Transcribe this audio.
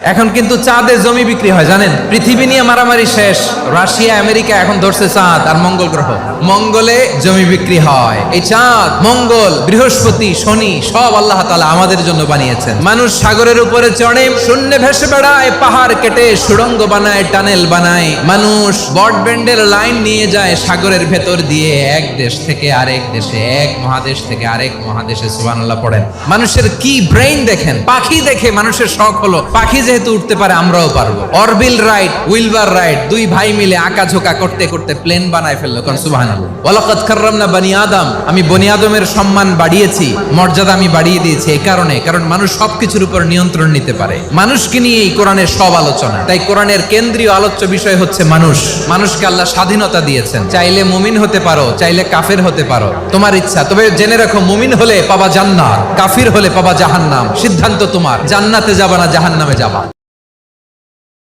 এখন কিন্তু চাঁদে জমি বিক্রি হয় জানেন, পৃথিবী নিয়ে মারামারি শেষ। রাশিয়া আমেরিকা এখন ধরছে চাঁদ আর মঙ্গল গ্রহ, মঙ্গলে জমি বিক্রি হয়। এই চাঁদ, মঙ্গল, বৃহস্পতি, শনি সব আল্লাহ তাআলা আমাদের জন্য বানিয়েছেন। মানুষ সাগরের উপরে চড়ে, শূন্যে ভেসে বেড়ায়, পাহাড় কেটে সুড়ঙ্গ বানায়, টানেল বানায়। মানুষ ব্রডব্যান্ডের লাইন নিয়ে যায় সাগরের ভেতর দিয়ে, এক দেশ থেকে আরেক দেশে, এক মহাদেশ থেকে আরেক মহাদেশে। সুবহানাল্লাহ পড়েন। মানুষের কি ব্রেইন দেখেন। পাখি দেখে মানুষের শখ হলো পাখি যেহেতু উঠতে পারে আমরাও পারবো। অরবিল রাইট, উইলবার রাইট, দুই ভাই মিলে আঁকাঝোঁকা করতে করতে প্লেন বানায় ফেললো। কারণ সুবহানাল্লাহ। ওয়ালাকাদ কাররামনা বনি আদম, আমি বনি আদমের সম্মান বাড়িয়েছি, মর্যাদা আমি বাড়িয়ে দিয়েছি। এই কারণে, কারণ মানুষ সবকিছুর উপর নিয়ন্ত্রণ নিতে পারে। মানুষকে নিয়ে এই কোরআনের সব আলোচনা। তাই কোরআনের কেন্দ্রীয় আলোচ্য বিষয় হচ্ছে মানুষ। মানুষকে আল্লাহ স্বাধীনতা দিয়েছেন। চাইলে মুমিন হতে পারো, চাইলে কাফের হতে পারো, তোমার ইচ্ছা। তবে জেনে রাখো, মুমিন হলে পাবা জান্নাত, কাফির হলে পাবা জাহান্নাম। সিদ্ধান্ত তোমার, জান্নাতে যাবা না জাহান্নামে যাবা।